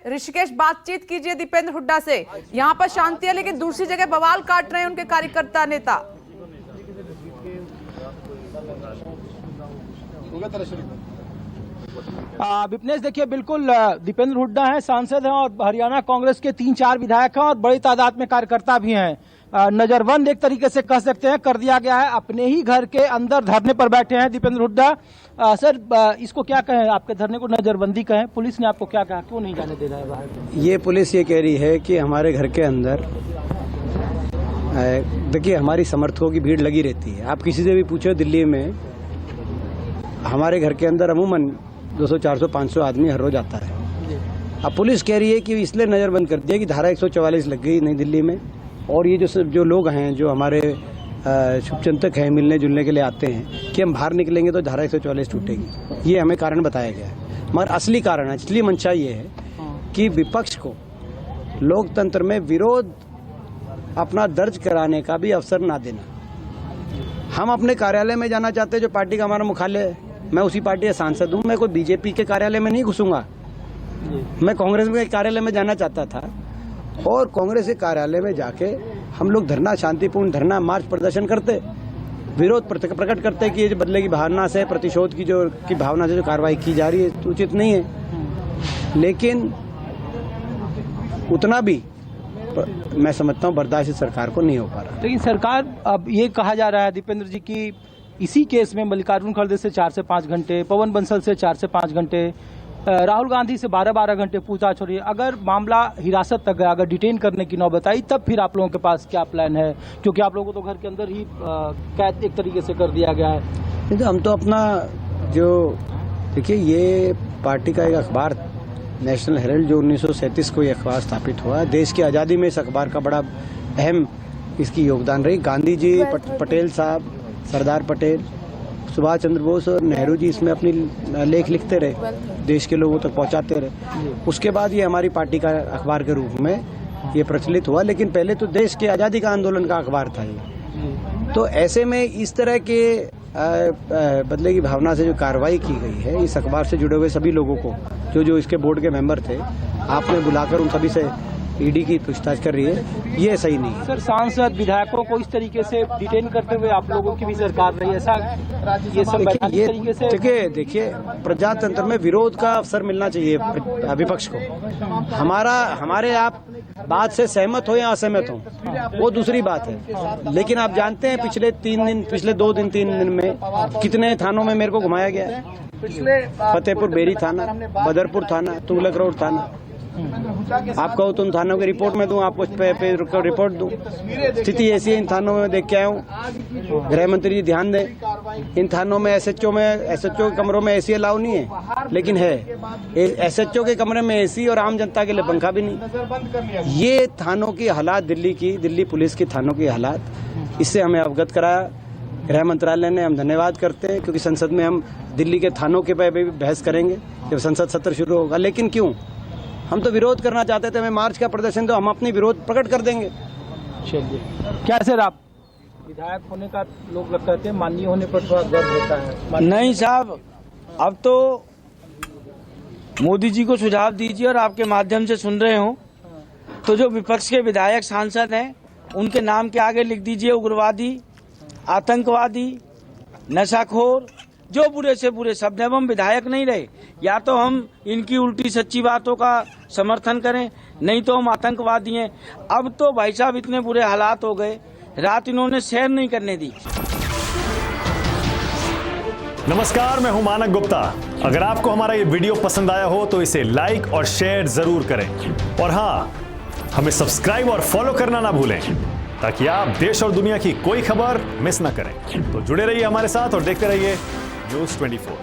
ऋषिकेश, बातचीत कीजिए दीपेंद्र हुड्डा से। यहाँ पर शांति है लेकिन दूसरी जगह बवाल काट रहे हैं उनके कार्यकर्ता नेता। विपनेश, देखिए बिल्कुल दीपेंद्र हुड्डा हैं, सांसद हैं और हरियाणा कांग्रेस के 3-4 विधायक हैं और बड़ी तादाद में कार्यकर्ता भी हैं। नजरबंद एक तरीके से कह सकते हैं कर दिया गया है। अपने ही घर के अंदर धरने पर बैठे हैं दीपेंद्र हुड्डा। सर, इसको क्या कहें, आपके धरने को नजरबंदी कहें? पुलिस ने आपको क्या कहा, क्यों नहीं जाने दे रहा है बाहर? ये पुलिस ये कह रही है कि हमारे घर के अंदर देखिए हमारी समर्थकों की भीड़ लगी रहती है। आप किसी से भी पूछो दिल्ली में हमारे घर के अंदर अमूमन 200, 400, 500 आदमी हर रोज आता है। अब पुलिस कह रही है कि इसलिए नजरबंद कर दिया कि धारा 144 लग गई नई दिल्ली में, और ये जो लोग हैं जो हमारे शुभचिंतक हैं मिलने जुलने के लिए आते हैं कि हम बाहर निकलेंगे तो धारा 144 टूटेगी। ये हमें कारण बताया गया है, मगर असली कारण, असली मंशा ये है कि विपक्ष को लोकतंत्र में विरोध अपना दर्ज कराने का भी अवसर ना देना। हम अपने कार्यालय में जाना चाहते हैं, जो पार्टी का हमारा मुख्यालय है। मैं उसी पार्टी का सांसद हूँ, मैं कोई बीजेपी के कार्यालय में नहीं घुसूंगा। मैं कांग्रेस के कार्यालय में जाना चाहता था और कांग्रेस के कार्यालय में जाके हम लोग धरना, शांतिपूर्ण धरना, मार्च प्रदर्शन करते, विरोध प्रकट करते कि ये जो बदले की भावना से, प्रतिशोध की भावना से जो कार्रवाई की जा रही है उचित नहीं है। लेकिन उतना भी मैं समझता हूँ बर्दाश्त सरकार को नहीं हो पा रहा। लेकिन सरकार, अब ये कहा जा रहा है दीपेंद्र जी की इसी केस में मल्लिकार्जुन खड़गे से 4 से 5 घंटे, पवन बंसल से 4 से 5 घंटे, राहुल गांधी से 12-12 घंटे पूछताछ हो रही है। अगर मामला हिरासत तक गया, अगर डिटेन करने की नौबत आई, तब फिर आप लोगों के पास क्या प्लान है? क्योंकि आप लोगों को तो घर के अंदर ही कैद एक तरीके से कर दिया गया है। तो हम तो अपना देखिए ये पार्टी का एक अखबार नेशनल हेराल्ड जो 1937 को ये अखबार स्थापित हुआ। देश की आज़ादी में इस अखबार का बड़ा अहम इसकी योगदान रही। गांधी जी, पटेल साहब, सरदार पटेल, सुभाष चंद्र बोस और नेहरू जी इसमें अपनी लेख लिखते रहे, देश के लोगों तक पहुंचाते रहे। उसके बाद ये हमारी पार्टी का अखबार के रूप में ये प्रचलित हुआ, लेकिन पहले तो देश के आज़ादी का आंदोलन का अखबार था ये। तो ऐसे में इस तरह के बदले की भावना से जो कार्रवाई की गई है, इस अखबार से जुड़े हुए सभी लोगों को, जो इसके बोर्ड के मेंबर थे, आपने बुलाकर उन सभी से ईडी की पूछताछ कर रही है, ये सही नहीं है। सर, सांसद विधायकों को इस तरीके से डिटेन करते हुए आप लोगों की भी सरकार रही, ऐसा ये सब तरीके से? देखिए प्रजातंत्र में विरोध का अवसर मिलना चाहिए विपक्ष को। हमारे आप बात से सहमत हो या असहमत हो वो दूसरी बात है, लेकिन आप जानते हैं पिछले 2 दिन 3 दिन में कितने थानों में मेरे को घुमाया गया है। फतेहपुर बेरी थाना, बदरपुर थाना, तुगलक रोड थाना। आप कहो तो उन थानों की रिपोर्ट में दूं, आपको पे रिपोर्ट दूं। स्थिति ऐसी है, इन थानों में देख के आया हूँ। गृह मंत्री जी ध्यान दें, इन थानों में एसएचओ के कमरों में एसी अलाउ नहीं है, लेकिन है एसएचओ के कमरे में एसी और आम जनता के लिए पंखा भी नहीं। ये थानों की हालात, दिल्ली पुलिस की थानों की हालात, इससे हमें अवगत कराया गृह मंत्रालय ने। हम धन्यवाद करते हैं, क्योंकि संसद में हम दिल्ली के थानों के पे भी बहस करेंगे जब संसद सत्र शुरू होगा। लेकिन क्यों, हम तो विरोध करना चाहते थे, हमें मार्च का प्रदर्शन, तो हम अपनी विरोध प्रकट कर देंगे। चलिए, क्या सर, आप विधायक होने का लोग कहते हैं, माननीय होने पर थोड़ा गर्व होता है? नहीं साहब, अब तो मोदी जी को सुझाव दीजिए, और आपके माध्यम से सुन रहे हो तो जो विपक्ष के विधायक सांसद हैं उनके नाम के आगे लिख दीजिए उग्रवादी, आतंकवादी, नशाखोर, जो बुरे से बुरे शब्द। अब हम विधायक नहीं रहे, या तो हम इनकी उल्टी सच्ची बातों का समर्थन करें, नहीं तो हम आतंकवादी हैं। अब तो भाई साहब इतने बुरे हालात हो गए, रात इन्होंने सैर नहीं करने दी। नमस्कार, मैं हूं मानक गुप्ता। अगर आपको हमारा ये वीडियो पसंद आया हो तो इसे लाइक और शेयर जरूर करें, और हाँ, हमें सब्सक्राइब और फॉलो करना ना भूलें, ताकि आप देश और दुनिया की कोई खबर मिस ना करें। तो जुड़े रहिए हमारे साथ और देखते रहिए News 24।